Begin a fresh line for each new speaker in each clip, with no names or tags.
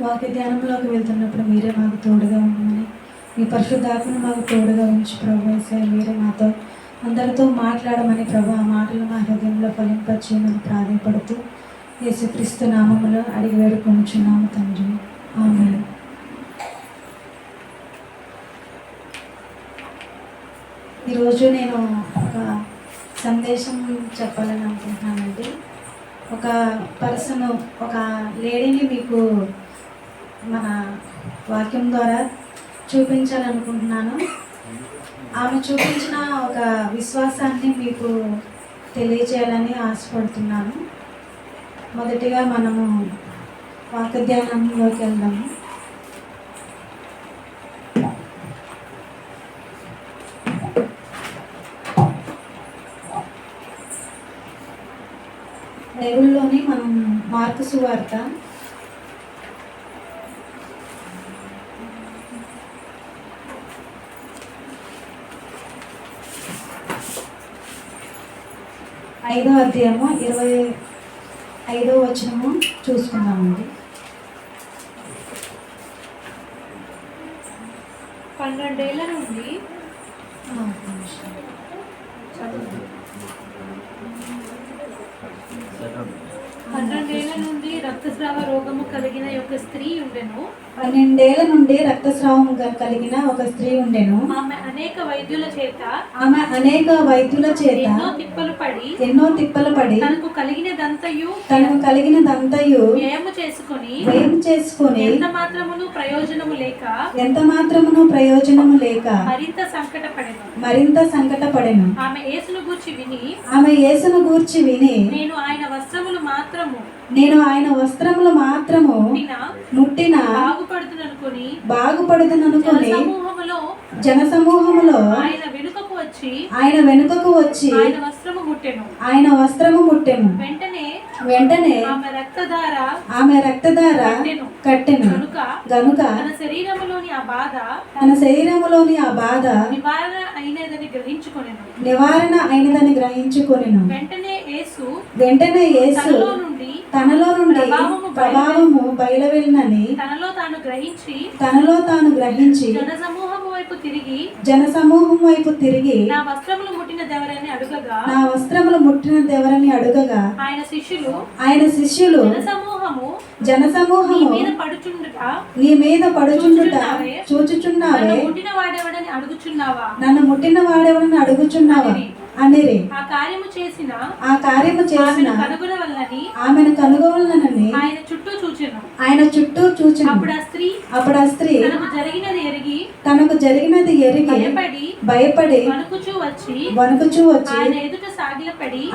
వాక్య ధ్యానంలోకి వెళ్తున్నప్పుడు మీరే మాకు తోడుగా ఉండమని, మీ పరిశుద్ధాత్మను మాకు తోడుగా ఉంచి ప్రభు యేసయ్య మీరే మాతో అందరితో మాట్లాడమని ప్రభు ఆ మాటలు మా హృదయంలో ఫలింపచేయమని ప్రాధాన్యపడుతూ యేసుక్రీస్తు నామములో అడిగి వేడుకొనుచున్నాము తండ్రి. ఆమేన్. ఈరోజు నేను ఒక సందేశం చెప్పాలని అనుకుంటున్నానండి. ఒక పర్సన్, ఒక లేడీని మీకు మన వాక్యం ద్వారా చూపించాలనుకుంటున్నాను. ఆమె చూపించిన ఒక విశ్వాసాన్ని మీకు తెలియజేయాలని ఆశపడుతున్నాను. మొదటిగా మనము వాక్య ధ్యానంలోకి వెళ్దాము. బైబిల్లోని మనం మార్కు సువార్త 5వ అధ్యాయము 25వ వచనము చూసుకుందామండి.
12 ఏళ్ల నుండి 12 ఏళ్ల నుండి రక్తస్రావ రోగము కలిగిన ఒక స్త్రీ ఉండెను.
12 ఏళ్ల నుండి రక్తస్రావం కలిగిన ఒక స్త్రీ ఉండెను.
ఆమె అనేక వైద్యుల చేత
ఎన్నో తిప్పలు పడి తనకు కలిగినదంతయు
వ్యయము చేసుకొని ఎంత
మాత్రమును ప్రయోజనము లేక
మరింత సంకటపడెను. ఆమె
యేసును గూర్చి విని
నేను ఆయన
వస్త్రములు మాత్రము ముట్టిన బాగుపడుతుననుకొని జనసమూహములో ఆయన వెనుకకు వచ్చి ఆయన వస్త్రము ముట్టెను. వెంటనే ఆమె రక్తధార కట్టెను. గనుక తన శరీరములోని ఆ బాధ నివారణ అయినదని గ్రహించుకొనెను. వెంటనే యేసు తనలో నుండి ప్రభావము బయలువెళ్ళినని తనలో తాను గ్రహించి జనసమూహం వైపు తిరిగి
నా వస్త్రములు
ముట్టిన దెవరని అడుగగా ఆయన శిష్యులు జనసమూహము నీ మీద పడుచుండుట చూచుచున్నావే, నన్ను ముట్టిన వాడెవడని అడుగుచున్నావా అనిరి.
ఆ కార్యము చేసిన
ఆమెను కనుగొనని ఆయన చుట్టూ చూచెను. అప్పుడు ఆ స్త్రీ తనకు జరిగినది ఎరిగి భయపడి వణుకుచూ వచ్చి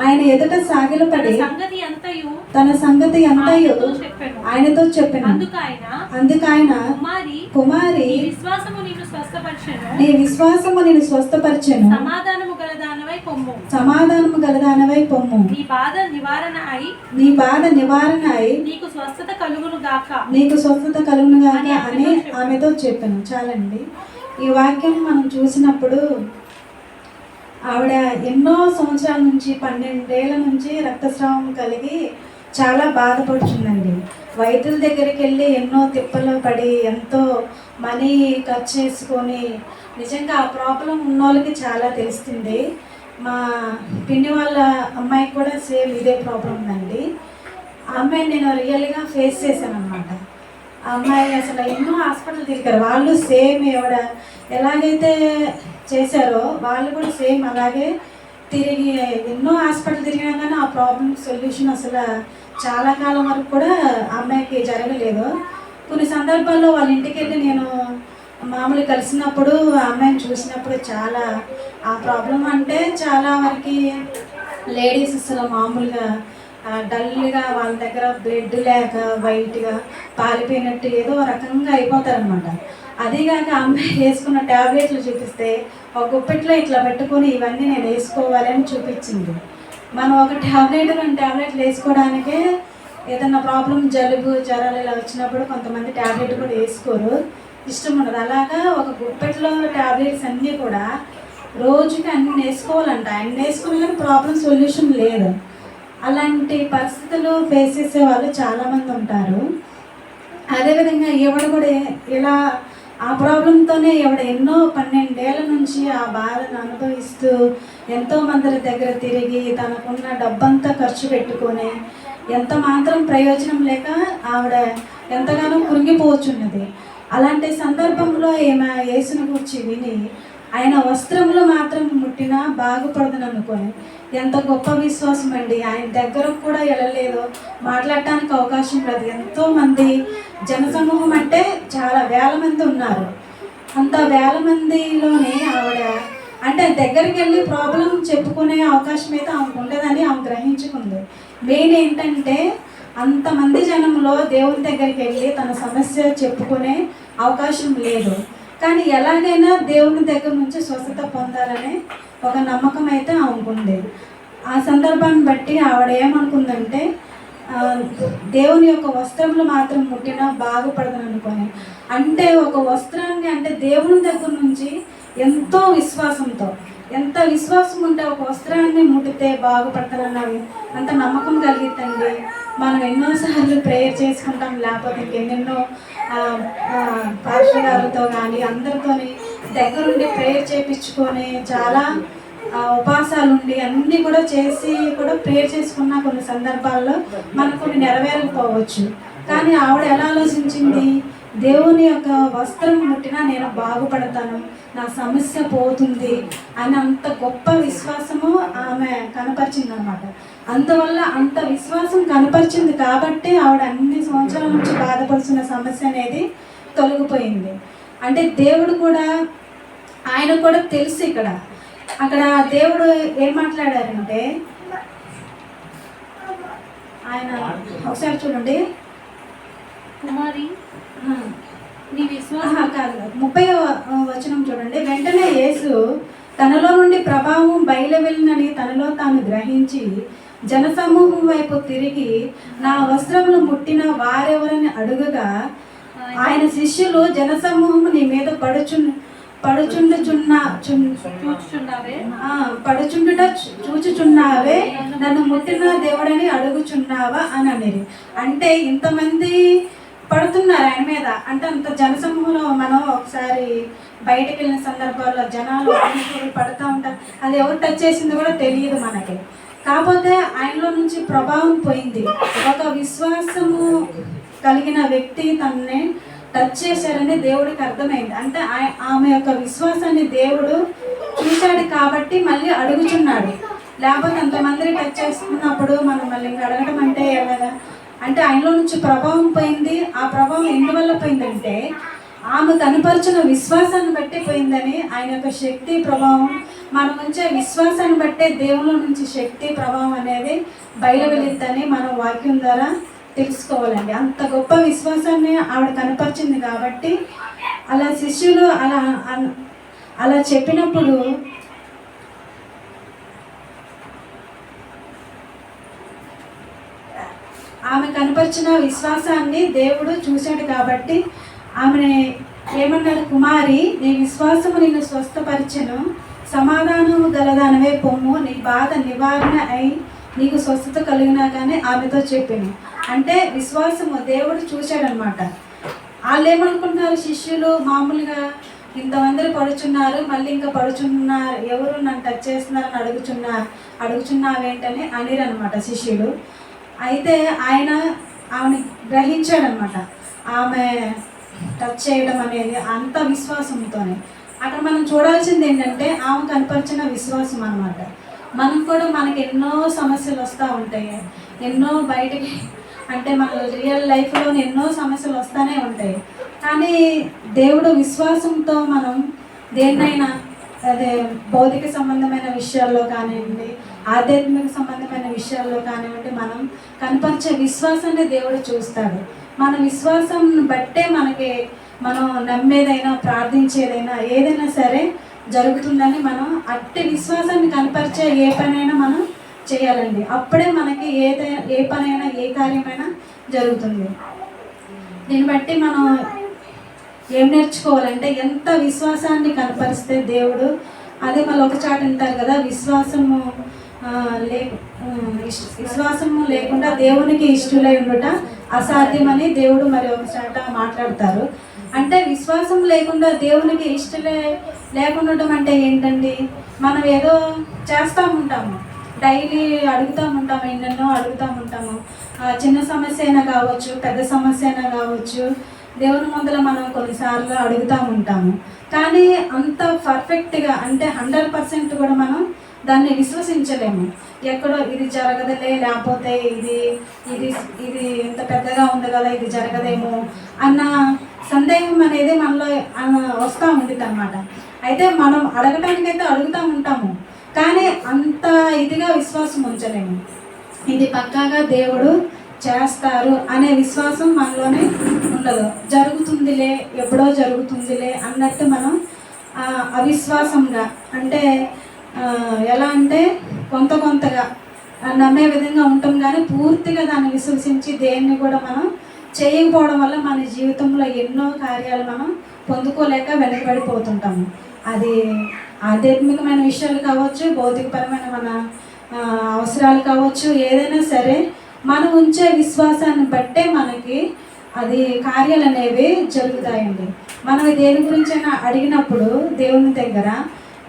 ఆయన ఎదుట సాగిలపడి తన సంగతి అంతయు ఆయనతో చెప్పెను. అందుకాయన కుమారి నీ విశ్వాసము నిన్ను స్వస్థపరిచెను, సమాధానము గలదానవై పొమ్ము,
నీ బాధ నివారణ అయి నీకు స్వస్థత కలుగును గాక
అని ఆమెతో చెప్పాను. చాలండి. ఈ వాక్యం మనం చూసినప్పుడు ఆవిడ ఎన్నో సంవత్సరాల నుంచి 12 ఏళ్ల నుంచి రక్తస్రావం కలిగి చాలా బాధపడుతుందండి. వైద్యుల దగ్గరికి వెళ్ళి ఎన్నో తిప్పలు పడి ఎంతో మనీ ఖర్చు చేసుకొని నిజంగా ఆ ప్రాబ్లం ఉన్న వాళ్ళకి చాలా తెలుస్తుంది. మా పిన్ని వాళ్ళ అమ్మాయికి కూడా సేమ్ ఇదే ప్రాబ్లం ఉందండి. ఆ అమ్మాయిని నేను రియల్గా ఫేస్ చేశాను అనమాట. ఆ అమ్మాయి అసలు ఎన్నో హాస్పిటల్ తిరిగారు. వాళ్ళు సేమ్ ఎలాగైతే చేశారో వాళ్ళు కూడా సేమ్ అలాగే తిరిగి ఎన్నో హాస్పిటల్ తిరిగినా కానీ ఆ ప్రాబ్లం సొల్యూషన్ అసలు చాలా కాలం వరకు కూడా ఆ అమ్మాయికి జరగలేదు. కొన్ని సందర్భాల్లో వాళ్ళ ఇంటికి వెళ్ళి నేను మామూలు కలిసినప్పుడు ఆ అమ్మాయిని చూసినప్పుడు చాలా ఆ ప్రాబ్లం అంటే చాలా వరకు లేడీస్ అసలు మామూలుగా డల్గా వాళ్ళ దగ్గర బ్లడ్ లేక వైట్గా పాలిపోయినట్టు ఏదో రకంగా అయిపోతారనమాట. అదేగాక అమ్మాయి వేసుకున్న ట్యాబ్లెట్లు చూపిస్తే ఒక గుప్పెట్లో ఇట్లా పెట్టుకొని ఇవన్నీ నేను వేసుకోవాలని చూపించింది. మనం ఒక ట్యాబ్లెట్ 2 ట్యాబ్లెట్లు వేసుకోవడానికే ఏదన్నా ప్రాబ్లం జలుబు జ్వరాలు ఇలా వచ్చినప్పుడు కొంతమంది ట్యాబ్లెట్ కూడా వేసుకోరు, ఇష్టం ఉండదు. అలాగా ఒక గుప్పెట్లో ట్యాబ్లెట్స్ అన్నీ కూడా రోజుకి అన్ని వేసుకోవాలంట. అన్ని వేసుకున్నా కానీ ప్రాబ్లం సొల్యూషన్ లేదు. అలాంటి పరిస్థితులు ఫేస్ చేసే వాళ్ళు చాలామంది ఉంటారు. ఆ అదేవిధంగా ఎవడు కూడా ఇలా ఆ ప్రాబ్లంతోనే ఎవడు ఎన్నో 12 ఏళ్ళ నుంచి ఆ బాధను అనుభవిస్తూ ఎంతో మంది దగ్గర తిరిగి తనకున్న డబ్బంతా ఖర్చు పెట్టుకొని ఎంత మాత్రం ప్రయోజనం లేక ఆవిడ ఎంతగానో కృంగిపోవచ్చున్నది. అలాంటి సందర్భంలో ఈమె యేసుని గురించి విని ఆయన వస్త్రములు మాత్రం ముట్టినా బాగుపడదని అనుకొని ఎంత గొప్ప విశ్వాసం అండి. ఆయన దగ్గరకు కూడా వెళ్ళలేదు, మాట్లాడటానికి అవకాశం లేదు. ఎంతోమంది జనసమూహం అంటే చాలా వేల మంది ఉన్నారు. అంత వేల మందిలోనే ఆవిడ అంటే దగ్గరికి వెళ్ళి ప్రాబ్లం చెప్పుకునే అవకాశం అయితే ఆమెకు ఉండదని ఆమె గ్రహించుకుంది. మెయిన్ ఏంటంటే అంతమంది జనంలో దేవుని దగ్గరికి వెళ్ళి తన సమస్య చెప్పుకునే అవకాశం లేదు. కానీ ఎలాగైనా దేవుని దగ్గర నుంచి స్వస్థత పొందాలనే ఒక నమ్మకం అయితే ఆమెకుంది. ఆ సందర్భాన్ని బట్టి ఆవిడ ఏమనుకుందంటే దేవుని యొక్క వస్త్రములు మాత్రం ముట్టినా బాగుపడదని అనుకొని, అంటే ఒక వస్త్రాన్ని అంటే దేవుని దగ్గర నుంచి ఎంతో విశ్వాసంతో, ఎంత విశ్వాసం ఉంటే ఒక వస్త్రాన్ని ముట్టితే బాగుపడతానన్నది అంత నమ్మకం కలిగిద్దండి. మనం ఎన్నోసార్లు ప్రేయర్ చేసుకుంటాం, లేకపోతే ఇంకెన్నెన్నో పాస్టర్ గారితో కానీ అందరితోని దగ్గరుండి ప్రేయర్ చేయించుకొని చాలా ఉపవాసాలు ఉండి అన్నీ కూడా చేసి కూడా ప్రేయర్ చేసుకున్న కొన్ని సందర్భాల్లో మనకు కొన్ని నెరవేరకపోవచ్చు. కానీ ఆవిడ ఎలా ఆలోచించింది, దేవుని యొక్క వస్త్రం ముట్టినా నేను బాగుపడతాను, నా సమస్య పోతుంది అని అంత గొప్ప విశ్వాసము ఆమె కనపరిచింది అనమాట. అందువల్ల అంత విశ్వాసం కనపరిచింది కాబట్టి ఆవిడ అన్ని సంవత్సరాల నుంచి బాధపడుతున్న సమస్య అనేది తొలగిపోయింది. అంటే దేవుడు కూడా ఆయన కూడా తెలుసు అక్కడ దేవుడు ఏం మాట్లాడారంటే, ఆయన ఒకసారి చూడండి,
కుమారి నీ విశ్వాసం
కాదు 30వ వచనం చూడండి. వెంటనే యేసు తనలో నుండి ప్రభావం బయలు వెళ్ళినని తనలో తాను గ్రహించి జనసమూహం వైపు తిరిగి నా వస్త్రములు ముట్టిన వారెవరని అడుగగా ఆయన శిష్యులు జనసమూహం నీ మీద చూచుచున్నావే నన్ను ముట్టిన దేవుడని అడుగుచున్నావా అని అనేది. అంటే ఇంతమంది పడుతున్నారు ఆయన మీద, అంటే అంత జనసమూహంలో మనం ఒకసారి బయటకు వెళ్ళిన సందర్భాల్లో జనాలు పడుతూ ఉంటారు, అది ఎవరు టచ్ చేసింది కూడా తెలియదు మనకి. కాకపోతే ఆయనలో నుంచి ప్రభావం పోయింది. ఒక విశ్వాసము కలిగిన వ్యక్తి తనని టచ్ చేశారని దేవుడికి అర్థమైంది. అంటే ఆమె యొక్క విశ్వాసాన్ని దేవుడు చూశాడు కాబట్టి మళ్ళీ అడుగుచున్నాడు. లేకపోతే అంతమందిని టచ్ చేసుకున్నప్పుడు మనం మళ్ళీ ఇంకా అడగడం అంటే ఎలాగా, అంటే ఆయనలో నుంచి ప్రభావం పోయింది. ఆ ప్రభావం ఎందువల్ల పోయిందంటే ఆమె కనపరిచిన విశ్వాసాన్ని బట్టి పోయిందని, ఆయన యొక్క శక్తి ప్రభావం మనం ఉంచే విశ్వాసాన్ని బట్టే దేవుళ్ళ నుంచి శక్తి ప్రభావం అనేది బయలు వెళ్ళిద్దని మనం వాక్యం ద్వారా తెలుసుకోవాలండి. అంత గొప్ప విశ్వాసాన్ని ఆవిడ కనపరిచింది కాబట్టి అలా శిష్యులు అలా చెప్పినప్పుడు ఆమె కనపరిచిన విశ్వాసాన్ని దేవుడు చూశాడు కాబట్టి ఆమెని ఏమన్నాడు, కుమారి నీ విశ్వాసము నిన్ను స్వస్థపరిచెను, సమాధానము గలదానవే పొమ్ము, నీ బాధ నివారణ అయి నీకు స్వస్థత కలిగినా కానీ ఆమెతో చెప్పాను. అంటే విశ్వాసము దేవుడు చూశాడనమాట. వాళ్ళు ఏమనుకుంటున్నారు, శిష్యులు మామూలుగా ఇంతమంది పడుచున్నారు, మళ్ళీ ఇంకా పడుచున్నారు, ఎవరు నన్ను టచ్ చేస్తున్నారని అడుగుచున్నావేంటని అనిరనమాట శిష్యులు. అయితే ఆయన ఆమెను గ్రహించాడనమాట. ఆమె టచ్ చేయడం అనేది అంత విశ్వాసంతోనే. అక్కడ మనం చూడాల్సింది ఏంటంటే ఆమె కనపరిచిన విశ్వాసం అనమాట. మనం కూడా మనకి ఎన్నో సమస్యలు వస్తూ ఉంటాయి, ఎన్నో బయటికి అంటే మన రియల్ లైఫ్లో ఎన్నో సమస్యలు వస్తూనే ఉంటాయి. కానీ దేవుడు విశ్వాసంతో మనం దేన్నైనా, అదే భౌతిక సంబంధమైన విషయాల్లో కానివ్వండి, ఆధ్యాత్మిక సంబంధమైన విషయాల్లో కానివ్వండి, మనం కనపరిచే విశ్వాసాన్ని దేవుడు చూస్తాడు. మన విశ్వాసం బట్టే మనం నమ్మేదైనా, ప్రార్థించేదైనా, ఏదైనా సరే జరుగుతుందని మనం అట్టి విశ్వాసాన్ని కనపరిచే ఏ పనైనా మనం చేయాలండి. అప్పుడే మనకి ఏ పనైనా, ఏ కార్యమైనా జరుగుతుంది. దీన్ని బట్టి మనం ఏం నేర్చుకోవాలంటే ఎంత విశ్వాసాన్ని కనపరిస్తే దేవుడు, అదే మళ్ళీ ఒక చాట అంటారు కదా, విశ్వాసము లేకుండా దేవునికి ఇష్టలై ఉండుట అసాధ్యమని దేవుడు మరి ఒక చాట మాట్లాడతారు. అంటే విశ్వాసం లేకుండా దేవునికి ఇష్టలే లేకుండా ఉండడం అంటే ఏంటండి? మనం ఏదో చేస్తూ ఉంటాము, డైలీ అడుగుతూ ఉంటాము, ఎన్నెన్నో అడుగుతూ ఉంటాము. చిన్న సమస్య అయినా కావచ్చు, పెద్ద సమస్య అయినా కావచ్చు, దేవుని ముందర మనం కొన్నిసార్లు అడుగుతూ ఉంటాము. కానీ అంత పర్ఫెక్ట్గా అంటే 100% కూడా మనం దాన్ని విశ్వసించలేము. ఎక్కడో ఇది జరగదులే, లేకపోతే ఇది ఇది ఇది ఇంత పెద్దగా ఉంది కదా, ఇది జరగదేమో అన్న సందేహం అనేది మనలో వస్తూ ఉంటుంది అన్నమాట. అయితే మనం అడగటానికైతే అడుగుతూ ఉంటాము, కానీ అంత ఇదిగా విశ్వాసం ఉంచలేము. ఇది పక్కాగా దేవుడు చేస్తారు అనే విశ్వాసం మనలోనే ఉండదు. జరుగుతుందిలే, ఎప్పుడో జరుగుతుందిలే అన్నట్టు మనం అవిశ్వాసంగా అంటే ఎలా అంటే కొంతగా నమ్మే విధంగా ఉంటాం, కానీ పూర్తిగా దాన్ని విశ్వసించి దేన్ని కూడా మనం చేయకపోవడం వల్ల మన జీవితంలో ఎన్నో కార్యాలు మనం పొందుకోలేక వెనకబడిపోతుంటాము. అది ఆధ్యాత్మికమైన విషయాలు కావచ్చు, భౌతికపరమైన మన అవసరాలు కావచ్చు, ఏదైనా సరే మనం ఉంచే విశ్వాసాన్ని బట్టే మనకి అది కార్యాలు అనేవి జరుగుతాయండి. మనం దేని గురించైనా అడిగినప్పుడు దేవుని దగ్గర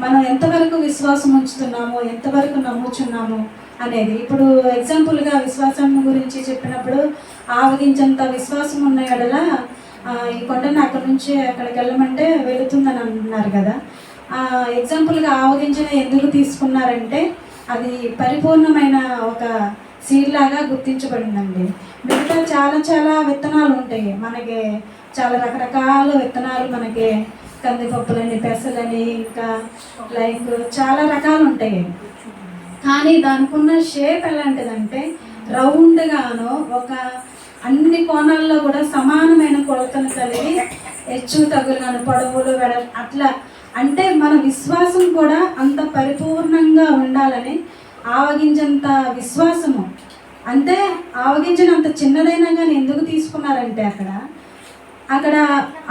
మనం ఎంతవరకు విశ్వాసం ఉంచుతున్నామో, ఎంతవరకు నమ్ముచున్నాము అనేది. ఇప్పుడు ఎగ్జాంపుల్గా విశ్వాసం గురించి చెప్పినప్పుడు ఆవగించంత విశ్వాసం ఉన్న ఎడల ఈ కొండను అక్కడి నుంచి అక్కడికి వెళ్ళమంటే వెళుతుందని అన్నారు కదా. ఎగ్జాంపుల్గా ఆవగించిన ఎందుకు తీసుకున్నారంటే అది పరిపూర్ణమైన ఒక సీడ్ లాగా గుర్తించబడిందండి. మిగతా చాలా విత్తనాలు ఉంటాయి మనకి, చాలా రకరకాల విత్తనాలు మనకి, కందిపప్పులని, పెసలని, ఇంకా లైక్ చాలా రకాలు ఉంటాయి. కానీ దానికి ఉన్న షేప్ ఎలాంటిదంటే రౌండ్గాను ఒక అన్ని కోణాల్లో కూడా సమానమైన కొలతను కలిగి హెచ్చు తగులుగాను పొడవులు అట్లా. అంటే మన విశ్వాసం కూడా అంత పరిపూర్ణంగా ఉండాలని ఆవగింజంత విశ్వాసము. అంటే ఆవగింజను చిన్నదైనా కానీ ఎందుకు తీసుకున్నారంటే అక్కడ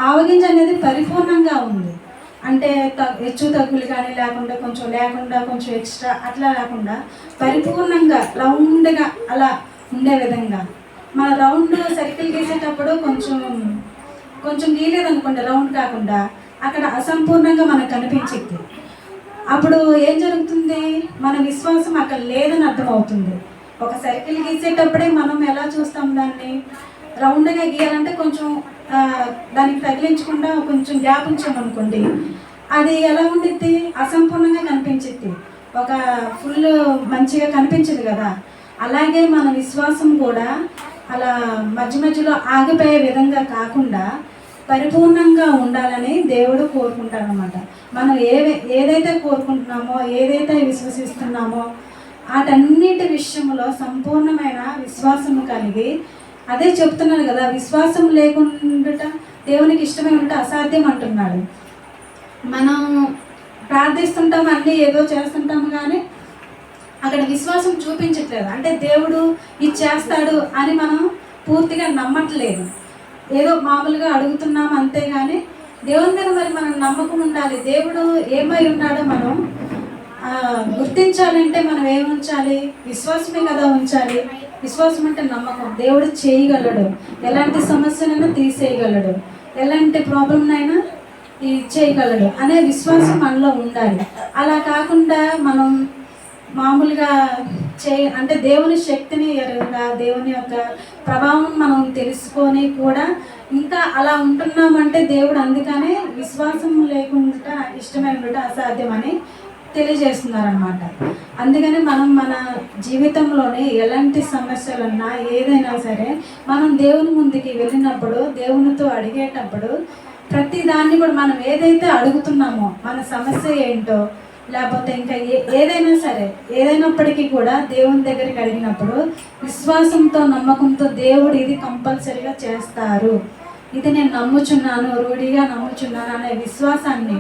ఆవగింజ అనేది పరిపూర్ణంగా ఉంది. అంటే హెచ్చు తగ్గులు కానీ లేకుండా కొంచెం ఎక్స్ట్రా అట్లా లేకుండా పరిపూర్ణంగా రౌండ్గా అలా ఉండే విధంగా. మన రౌండ్ సర్కిల్ గీసేటప్పుడు కొంచెం గీలేదనుకోండి, రౌండ్ కాకుండా అక్కడ అసంపూర్ణంగా మనకు కనిపించింది. అప్పుడు ఏం జరుగుతుంది? మన విశ్వాసం అక్కడ లేదని అర్థమవుతుంది. ఒక సర్కిల్ గీసేటప్పుడే మనం ఎలా చూస్తాం, దాన్ని రౌండ్గా గీయాలంటే కొంచెం దానికి తగిలించకుండా కొంచెం గ్యాప్ ఉంచామనుకోండి, అది ఎలా ఉండిద్ది? అసంపూర్ణంగా కనిపించిద్ది, ఒక ఫుల్ మంచిగా కనిపించదు కదా. అలాగే మన విశ్వాసం కూడా అలా మధ్యలో ఆగిపోయే విధంగా కాకుండా పరిపూర్ణంగా ఉండాలని దేవుడు కోరుకుంటాడనమాట. మనం ఏదైతే కోరుకుంటున్నామో, ఏదైతే విశ్వసిస్తున్నామో వాటన్నిటి విషయంలో సంపూర్ణమైన విశ్వాసం కలిగి, అదే చెప్తున్నాను కదా, విశ్వాసం లేకుండా దేవునికి ఇష్టమై ఉంటే అసాధ్యం అంటున్నాడు. మనం ప్రార్థిస్తుంటాం, అన్నీ ఏదో చేస్తుంటాము, కానీ అక్కడ విశ్వాసం చూపించట్లేదు. అంటే దేవుడు ఇది చేస్తాడు అని మనం పూర్తిగా నమ్మట్లేదు. ఏదో మామూలుగా అడుగుతున్నాం అంతేగాని దేవుని మీద మరి మనం నమ్మకం ఉండాలి. దేవుడు ఏమై ఉన్నాడో మనం గుర్తించాలంటే మనం ఏమి ఉంచాలి? విశ్వాసమే కదా ఉంచాలి. విశ్వాసం అంటే నమ్మకం. దేవుడు చేయగలడు, ఎలాంటి సమస్యనైనా తీసేయగలడు, ఎలాంటి ప్రాబ్లంనైనా చేయగలడు అనే విశ్వాసం మనలో ఉండాలి. అలా కాకుండా మనం మామూలుగా అంటే దేవుని శక్తిని ఎరుగా, దేవుని యొక్క ప్రభావం మనం తెలుసుకొని కూడా ఇంకా అలా ఉంటున్నామంటే దేవుడు అందుకనే విశ్వాసం లేకుండా ఇష్టమై ఉండటం అసాధ్యమని తెలియజేస్తున్నారనమాట. అందుకని మనం మన జీవితంలోనే ఎలాంటి సమస్యలున్నా ఏదైనా సరే మనం దేవుని ముందుకి వెళ్ళినప్పుడు, దేవునితో అడిగేటప్పుడు ప్రతి దాన్ని కూడా మనం ఏదైతే అడుగుతున్నామో, మన సమస్య ఏంటో లేకపోతే ఇంకా ఏదైనా సరే, ఏదైనప్పటికీ కూడా దేవుని దగ్గరికి అడిగినప్పుడు విశ్వాసంతో, నమ్మకంతో దేవుడు ఇది కంపల్సరీగా చేస్తారు, ఇది నేను నమ్ముచున్నాను, రూఢిగా నమ్ముచున్నాను అనే విశ్వాసాన్ని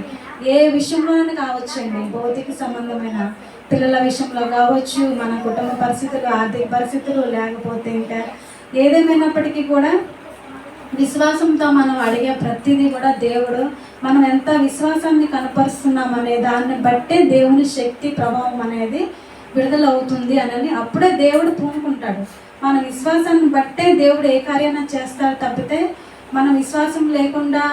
ఏ విషయంలోనైనా కావచ్చండి. భౌతిక సంబంధమైన పిల్లల విషయంలో కావచ్చు, మన కుటుంబ పరిస్థితులు, ఆర్థిక పరిస్థితులు, లేకపోతే ఇంకా ఏదేమైనప్పటికీ కూడా విశ్వాసంతో మనం అడిగే ప్రతిదీ కూడా దేవుడు మనం ఎంత విశ్వాసాన్ని కనపరుస్తున్నాం అనే దాన్ని బట్టే దేవుని శక్తి ప్రభావం అనేది విడుదల అవుతుంది అని అప్పుడే దేవుడు పూనుకుంటాడు. మన విశ్వాసాన్ని బట్టే దేవుడు ఏ కార్యాన్ని చేస్తాడు తప్పితే మన విశ్వాసం లేకుండా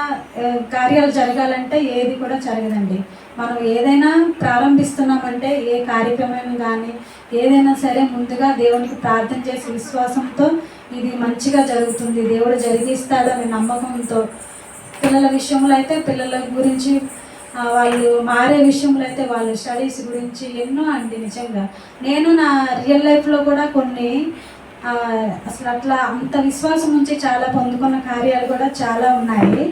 కార్యాలు జరగాలంటే ఏది కూడా జరగదండి. మనం ఏదైనా ప్రారంభిస్తున్నామంటే ఏ కార్యక్రమం కానీ ఏదైనా సరే ముందుగా దేవునికి ప్రార్థన చేసి విశ్వాసంతో ఇది మంచిగా జరుగుతుంది, దేవుడు జరిగిస్తాడు అనే నమ్మకంతో, పిల్లల విషయంలో అయితే పిల్లల గురించి వాళ్ళు మారే విషయంలో అయితే వాళ్ళ స్టడీస్ గురించి ఎన్నో అండి. నిజంగా నేను నా రియల్ లైఫ్లో కూడా కొన్ని అసలు అట్లా అంత విశ్వాసం నుంచి చాలా పొందుకున్న కార్యాలు కూడా చాలా ఉన్నాయి.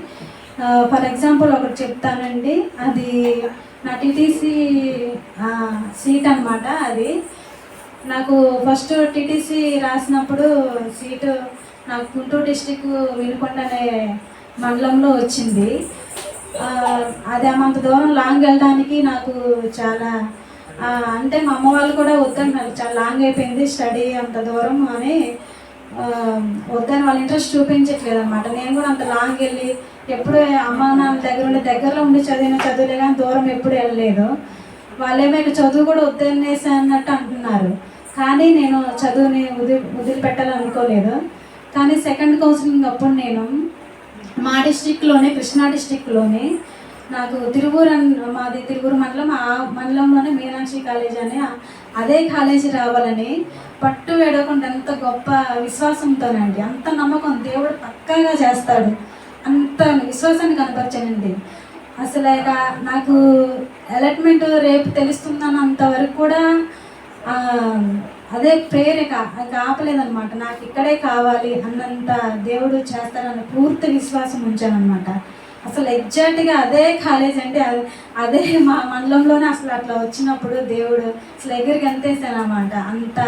ఫర్ ఎగ్జాంపుల్ ఒకటి చెప్తానండి. అది నా టీటీసీ సీట్ అనమాట. అది నాకు ఫస్ట్ టీటీసీ రాసినప్పుడు సీటు నాకు గుంటూరు డిస్టిక్ వినుకొండ అనే మండలంలో వచ్చింది. అది అంత దూరం లాంగ్ వెళ్ళడానికి నాకు చాలా అంటే మా అమ్మ వాళ్ళు కూడా వద్దన్నారు, చాలా లాంగ్ అయిపోయింది స్టడీ అంత దూరం అని వద్దని వాళ్ళు ఇంట్రెస్ట్ చూపించట్లేదు అనమాట. నేను కూడా అంత లాంగ్ వెళ్ళి ఎప్పుడు అమ్మ నాన్న దగ్గరలో ఉండి చదువులే కానీ దూరం ఎప్పుడు వెళ్ళలేదు. వాళ్ళేమో ఇక చదువు కూడా వద్దనేసి అన్నట్టు అంటున్నారు. కానీ నేను చదువుని వదిలిపెట్టాలనుకోలేదు. కానీ సెకండ్ కౌన్సిలింగ్ అప్పుడు నేను మా డిస్టిక్లోనే, కృష్ణా డిస్టిక్లోనే నాకు మాది తిరువూరు మండలం, ఆ మండలంలోనే మీనాక్షి కాలేజ్ అని అదే కాలేజీ రావాలని పట్టు వేడకుండా ఎంత గొప్ప విశ్వాసంతోనండి, అంత నమ్మకం దేవుడు పక్కాగా చేస్తాడు అంత విశ్వాసాన్ని కనపరిచానండి. అసలు ఇక నాకు అలాట్మెంట్ రేపు తెలుస్తుందన్నంత వరకు కూడా అదే ప్రేరక ఆపలేదనమాట. నాకు ఇక్కడే కావాలి అన్నంత దేవుడు చేస్తాడన్న పూర్తి విశ్వాసం ఉంచానమాట. అసలు ఎగ్జాక్ట్గా అదే కాలేజ్ అంటే అదే మా మండలంలోనే అసలు అట్లా వచ్చినప్పుడు దేవుడు అసలు ఎగిరికి అంతేసానమాట. అంత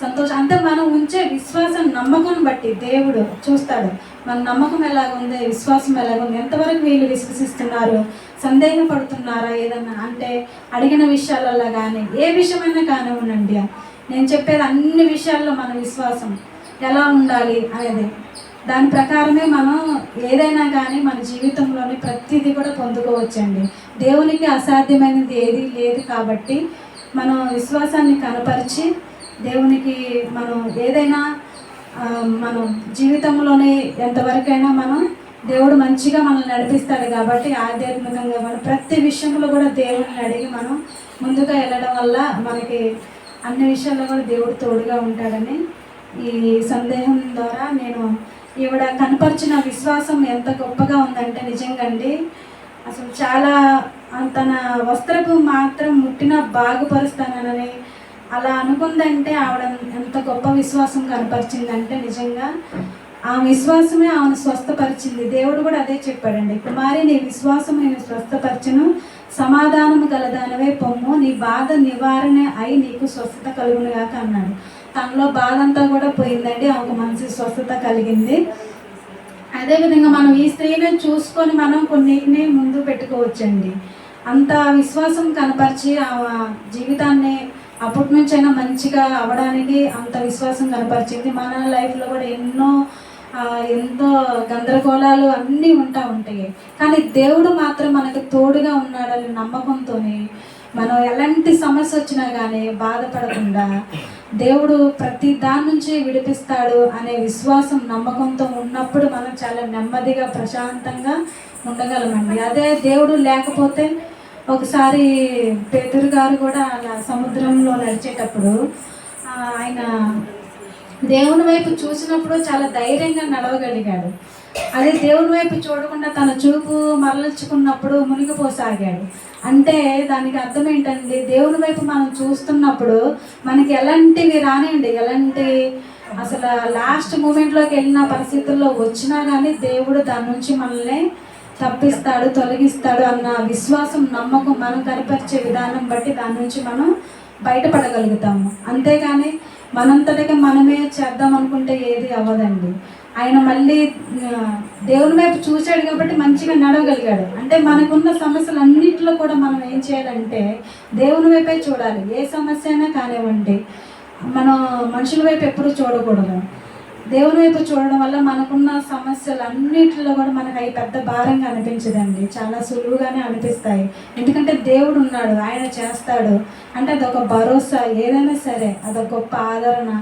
సంతోషం. అంటే మనం ఉంచే విశ్వాసం నమ్మకం బట్టి దేవుడు చూస్తాడు మన నమ్మకం ఎలాగుంది, విశ్వాసం ఎలాగుంది, ఎంతవరకు వీళ్ళు విశ్వసిస్తున్నారు, సందేహపడుతున్నారా ఏదన్నా అంటే అడిగిన విషయాలలో కానీ ఏ విషయమైనా కానివ్వండి. నేను చెప్పేది అన్ని విషయాల్లో మన విశ్వాసం ఎలా ఉండాలి అనేది, దాని ప్రకారమే మనం ఏదైనా కానీ మన జీవితంలోని ప్రతిదీ కూడా పొందుకోవచ్చండి. దేవునికి అసాధ్యమైనది ఏది లేదు కాబట్టి మనం విశ్వాసాన్ని కనపరిచి దేవునికి మనం ఏదైనా మనం జీవితంలోనే ఎంతవరకైనా మనం దేవుడు మంచిగా మనల్ని నడిపిస్తాడు కాబట్టి ఆధ్యాత్మికంగా మనం ప్రతి విషయంలో కూడా దేవుడిని అడిగి మనం ముందుగా వెళ్ళడం వల్ల మనకి అన్ని విషయాల్లో కూడా దేవుడు తోడుగా ఉంటాడని ఈ సందేహం ద్వారా నేను ఈవిడ కనపరిచిన విశ్వాసం ఎంత గొప్పగా ఉందంటే నిజంగా అండి. అసలు చాలా తన వస్త్రపు మాత్రం ముట్టినా బాగుపరుస్తానని అలా అనుకుందంటే ఆవిడ ఎంత గొప్ప విశ్వాసం కనపరిచిందంటే నిజంగా ఆ విశ్వాసమే ఆమెను స్వస్థపరిచింది. దేవుడు కూడా అదే చెప్పాడండి, కుమారి నీ విశ్వాసం నేను స్వస్థపరచను, సమాధానము గలదానవే పొమ్ము, నీ బాధ నివారణ అయి నీకు స్వస్థత కలుగునుగాక అన్నాడు. తనలో బాధ అంతా కూడా పోయిందండి, ఆమెకు మంచి స్వస్థత కలిగింది. అదేవిధంగా మనం ఈ స్త్రీని చూసుకొని మనం కొన్నిటిని ముందు పెట్టుకోవచ్చండి. అంత విశ్వాసం కనపరిచి ఆ జీవితాన్ని అప్పటి నుంచైనా మంచిగా అవ్వడానికి అంత విశ్వాసం కనపరిచింది. మన లైఫ్లో కూడా ఎంతో గందరగోళాలు అన్నీ ఉంటాయి, కానీ దేవుడు మాత్రం మనకు తోడుగా ఉన్నాడని నమ్మకంతో మనం ఎలాంటి సమస్య వచ్చినా కానీ బాధపడకుండా దేవుడు ప్రతి దాని నుంచి విడిపిస్తాడు అనే విశ్వాసం నమ్మకంతో ఉన్నప్పుడు మనం చాలా నెమ్మదిగా ప్రశాంతంగా ఉండగలమండి. అదే దేవుడు లేకపోతే ఒకసారి పేతురు గారు కూడా అలా సముద్రంలో నడిచేటప్పుడు ఆయన దేవుని వైపు చూసినప్పుడు చాలా ధైర్యంగా నడవగలిగాడు. అదే దేవుని వైపు చూడకుండా తన చూపు మరల్చుకున్నప్పుడు మునిగిపోసాగాడు. అంటే దానికి అర్థం ఏంటండి, దేవుని వైపు మనం చూస్తున్నప్పుడు మనకి ఎలాంటివి రానివ్వండి, ఎలాంటి అసలు లాస్ట్ మూమెంట్లోకి వెళ్ళిన పరిస్థితుల్లో వచ్చినా కానీ దేవుడు దాని నుంచి మనల్ని తప్పిస్తాడు, తొలగిస్తాడు అన్న విశ్వాసం నమ్మకం మనం కనపరిచే విధానం బట్టి దాని నుంచి మనం బయటపడగలుగుతాము. అంతేగాని మనంతటిగా మనమే చేద్దాం అనుకుంటే ఏది అవ్వదండి. ఆయన మళ్ళీ దేవుని వైపు చూశాడు కాబట్టి మంచిగా నడవగలిగాడు. అంటే మనకున్న సమస్యలు అన్నింటిలో కూడా మనం ఏం చేయాలంటే దేవుని వైపే చూడాలి. ఏ సమస్య అయినా కానివ్వండి, మనం మనుషుల వైపు ఎప్పుడూ చూడకూడదు. దేవుని వైపు చూడడం వల్ల మనకున్న సమస్యలు అన్నింటిలో కూడా మనకు అవి పెద్ద భారంగా అనిపించదండి, చాలా సులువుగానే అనిపిస్తాయి. ఎందుకంటే దేవుడు ఉన్నాడు, ఆయన చేస్తాడు అంటే అదొక భరోసా. ఏదైనా సరే అదొక గొప్ప ఆదరణ.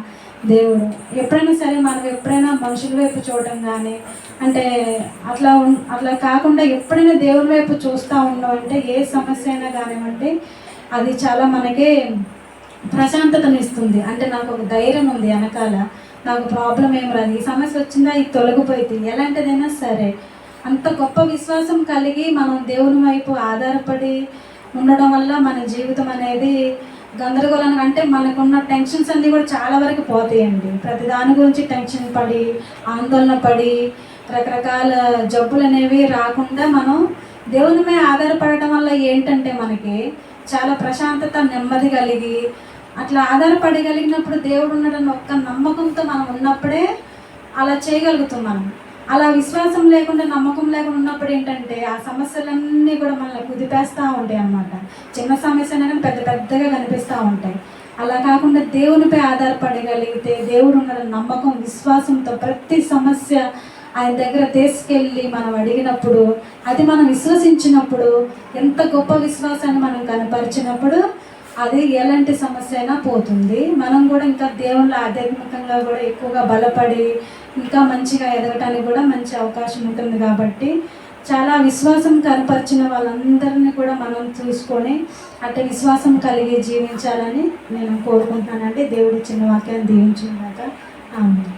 దేవుడు ఎప్పుడైనా సరే మనం ఎప్పుడైనా మనుషుల వైపు చూడడం కానీ అంటే అట్లా కాకుండా ఎప్పుడైనా దేవుడి వైపు చూస్తూ ఉన్నామంటే ఏ సమస్య అయినా కానివ్వండి అది చాలా మనకి ప్రశాంతతనిస్తుంది. అంటే నాకు ఒక ధైర్యం ఉంది వెనకాల, నాకు ప్రాబ్లం ఏం రాదు, ఈ సమస్య వచ్చిందా ఇది తొలగిపోయింది, ఎలాంటిదైనా సరే. అంత గొప్ప విశ్వాసం కలిగి మనం దేవుని వైపు ఆధారపడి ఉండడం వల్ల మన జీవితం అనేది గందరగోళంగా అంటే మనకున్న టెన్షన్స్ అన్నీ కూడా చాలా వరకు పోతాయండి. ప్రతి దాని గురించి టెన్షన్ పడి ఆందోళన పడి రకరకాల జబ్బులు అనేవి రాకుండా మనం దేవుని మీద ఆధారపడటం వల్ల ఏంటంటే మనకి చాలా ప్రశాంతత నెమ్మది కలిగి అట్లా ఆధారపడగలిగినప్పుడు దేవుడు ఉన్నాడన్న ఒక్క నమ్మకంతో మనం ఉన్నప్పుడే అలా చేయగలుగుతాం మనం. అలా విశ్వాసం లేకుండా నమ్మకం లేకుండా ఉన్నప్పుడు ఏంటంటే ఆ సమస్యలన్నీ కూడా మనల్ని కుదిపేస్తూ ఉంటాయి అన్నమాట. చిన్న సమస్య అయినా కానీ పెద్ద పెద్దగా కనిపిస్తూ ఉంటాయి. అలా కాకుండా దేవునిపై ఆధారపడగలిగితే దేవుడు ఉన్న నమ్మకం విశ్వాసంతో ప్రతి సమస్య ఆయన దగ్గర తీసుకెళ్ళి మనం అడిగినప్పుడు అది మనం విశ్వసించినప్పుడు ఎంత గొప్ప విశ్వాసాన్ని మనం కనపరిచినప్పుడు అది ఎలాంటి సమస్య అయినా పోతుంది. మనం కూడా ఇంకా దేవుళ్ళ ఆధ్యాత్మికంగా కూడా ఎక్కువగా బలపడి ఇంకా మంచిగా ఎదగటానికి కూడా మంచి అవకాశం ఉంటుంది. కాబట్టి చాలా విశ్వాసం కనపరిచిన వాళ్ళందరినీ కూడా మనం చూసుకొని అట్లా విశ్వాసం కలిగి జీవించాలని నేను కోరుకుంటున్నానండి. దేవుడి చిన్న వాక్యాన్ని దీవించుగాక. ఆమేన్.